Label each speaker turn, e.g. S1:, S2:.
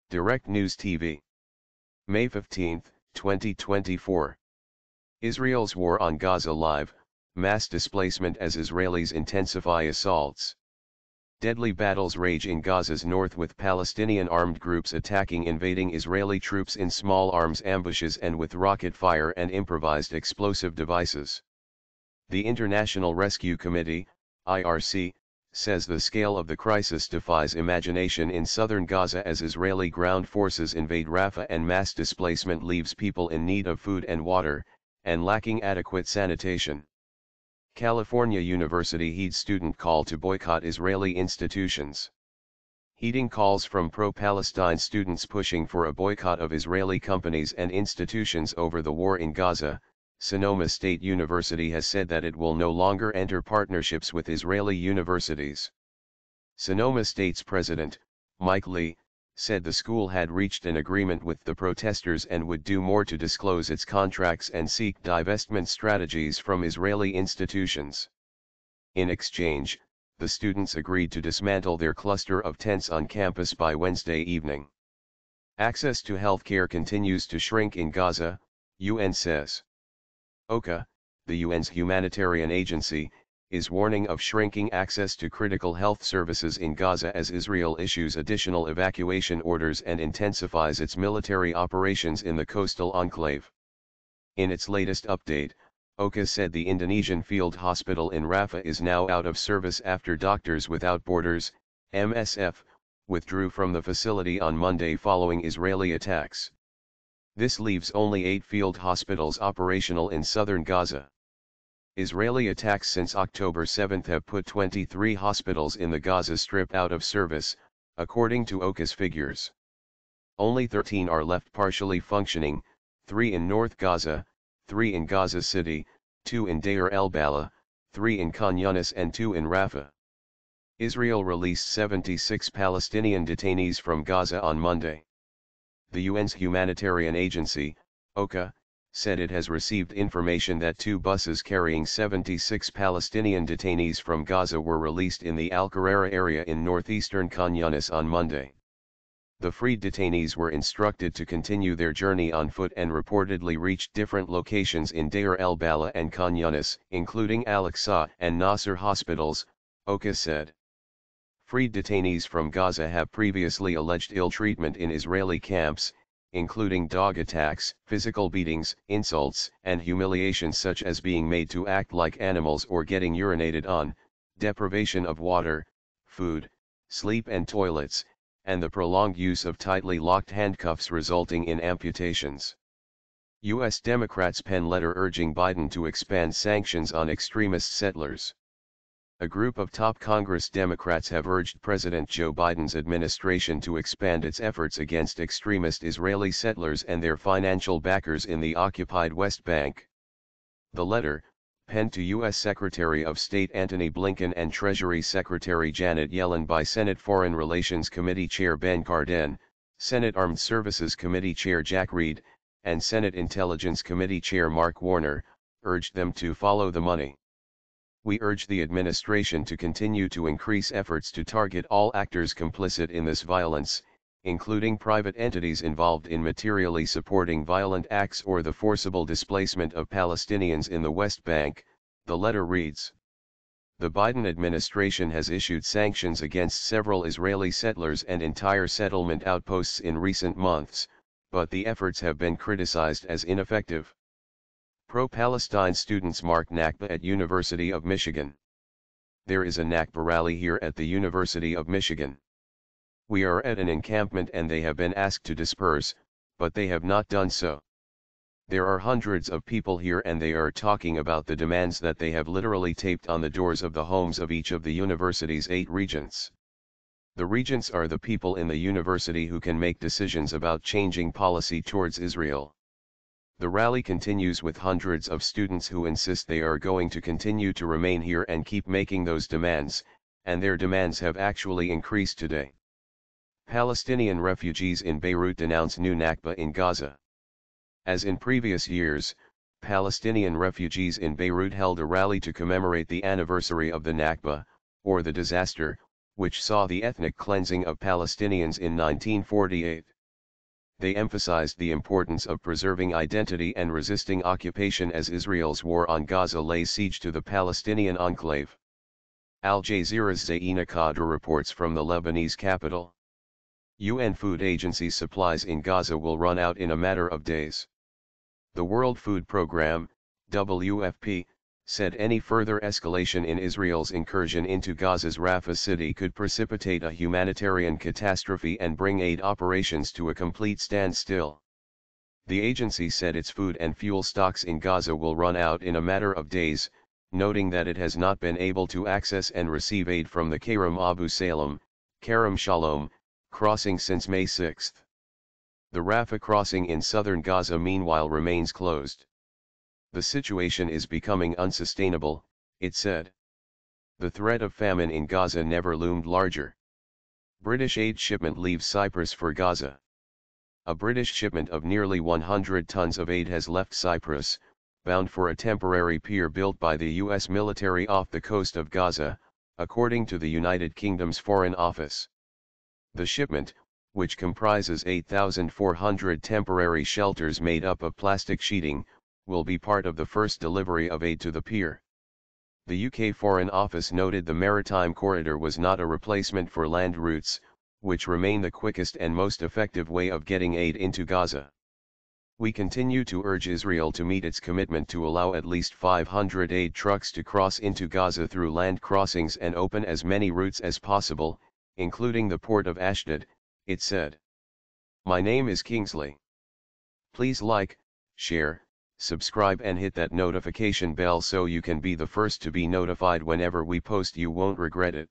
S1: Direct News TV. May 15, 2024. Israel's war on Gaza live, mass displacement as Israelis intensify assaults. Deadly battles rage in Gaza's north with Palestinian armed groups attacking invading Israeli troops in small arms ambushes and with rocket fire and improvised explosive devices. The International Rescue Committee, IRC, says the scale of the crisis defies imagination in southern Gaza as Israeli ground forces invade Rafah and mass displacement leaves people in need of food and water, and lacking adequate sanitation. California University heeds student call to boycott Israeli institutions. Heeding calls from pro-Palestine students pushing for a boycott of Israeli companies and institutions over the war in Gaza, Sonoma State University has said that it will no longer enter partnerships with Israeli universities. Sonoma State's president, Mike Lee, said the school had reached an agreement with the protesters and would do more to disclose its contracts and seek divestment strategies from Israeli institutions. In exchange, the students agreed to dismantle their cluster of tents on campus by Wednesday evening. Access to health care continues to shrink in Gaza, UN says. OCHA, the UN's humanitarian agency, is warning of shrinking access to critical health services in Gaza as Israel issues additional evacuation orders and intensifies its military operations in the coastal enclave. In its latest update, OCHA said the Indonesian field hospital in Rafah is now out of service after Doctors Without Borders, MSF, withdrew from the facility on Monday following Israeli attacks. This leaves only 8 field hospitals operational in southern Gaza. Israeli attacks since October 7 have put 23 hospitals in the Gaza Strip out of service, according to OCHA's figures. Only 13 are left partially functioning, 3 in North Gaza, 3 in Gaza City, 2 in Deir el-Balah, 3 in Khan Yunis and 2 in Rafah. Israel released 76 Palestinian detainees from Gaza on Monday. The UN's humanitarian agency, OCHA, said it has received information that 2 buses carrying 76 Palestinian detainees from Gaza were released in the Al-Qarara area in northeastern Khan Yunis on Monday. The freed detainees were instructed to continue their journey on foot and reportedly reached different locations in Deir el-Balah and Khan Yunis, including Al-Aqsa and Nasser hospitals, OCHA said. Freed detainees from Gaza have previously alleged ill treatment in Israeli camps, including dog attacks, physical beatings, insults, and humiliations such as being made to act like animals or getting urinated on, deprivation of water, food, sleep and toilets, and the prolonged use of tightly locked handcuffs resulting in amputations. U.S. Democrats pen letter urging Biden to expand sanctions on extremist settlers. A group of top Congress Democrats have urged President Joe Biden's administration to expand its efforts against extremist Israeli settlers and their financial backers in the occupied West Bank. The letter, penned to U.S. Secretary of State Antony Blinken and Treasury Secretary Janet Yellen by Senate Foreign Relations Committee Chair Ben Cardin, Senate Armed Services Committee Chair Jack Reed, and Senate Intelligence Committee Chair Mark Warner, urged them to follow the money. We urge the administration to continue to increase efforts to target all actors complicit in this violence, including private entities involved in materially supporting violent acts or the forcible displacement of Palestinians in the West Bank, the letter reads. The Biden administration has issued sanctions against several Israeli settlers and entire settlement outposts in recent months, but the efforts have been criticized as ineffective. Pro-Palestine students mark Nakba at University of Michigan. There is a Nakba rally here at the University of Michigan. We are at an encampment and they have been asked to disperse, but they have not done so. There are hundreds of people here and they are talking about the demands that they have literally taped on the doors of the homes of each of the university's 8 regents. The regents are the people in the university who can make decisions about changing policy towards Israel. The rally continues with hundreds of students who insist they are going to continue to remain here and keep making those demands, and their demands have actually increased today. Palestinian refugees in Beirut denounce new Nakba in Gaza. As in previous years, Palestinian refugees in Beirut held a rally to commemorate the anniversary of the Nakba, or the disaster, which saw the ethnic cleansing of Palestinians in 1948. They emphasized the importance of preserving identity and resisting occupation as Israel's war on Gaza lays siege to the Palestinian enclave. Al Jazeera's Zaina Khadr reports from the Lebanese capital. UN Food Agency supplies in Gaza will run out in a matter of days. The World Food Programme, WFP, said any further escalation in Israel's incursion into Gaza's Rafah city could precipitate a humanitarian catastrophe and bring aid operations to a complete standstill. The agency said its food and fuel stocks in Gaza will run out in a matter of days, noting that it has not been able to access and receive aid from the Kerem Abu Salem, Kerem Shalom, crossing since May 6. The Rafah crossing in southern Gaza meanwhile remains closed. The situation is becoming unsustainable, it said. The threat of famine in Gaza never loomed larger. British aid shipment leaves Cyprus for Gaza. A British shipment of nearly 100 tons of aid has left Cyprus, bound for a temporary pier built by the U.S. military off the coast of Gaza, according to the United Kingdom's Foreign Office. The shipment, which comprises 8,400 temporary shelters made up of plastic sheeting, will be part of the first delivery of aid to the pier. The UK Foreign Office noted the maritime corridor was not a replacement for land routes, which remain the quickest and most effective way of getting aid into Gaza. We continue to urge Israel to meet its commitment to allow at least 500 aid trucks to cross into Gaza through land crossings and open as many routes as possible, including the port of Ashdod, it said. My name is Kingsley. Please like, share, subscribe and hit that notification bell so you can be the first to be notified whenever we post. You won't regret it.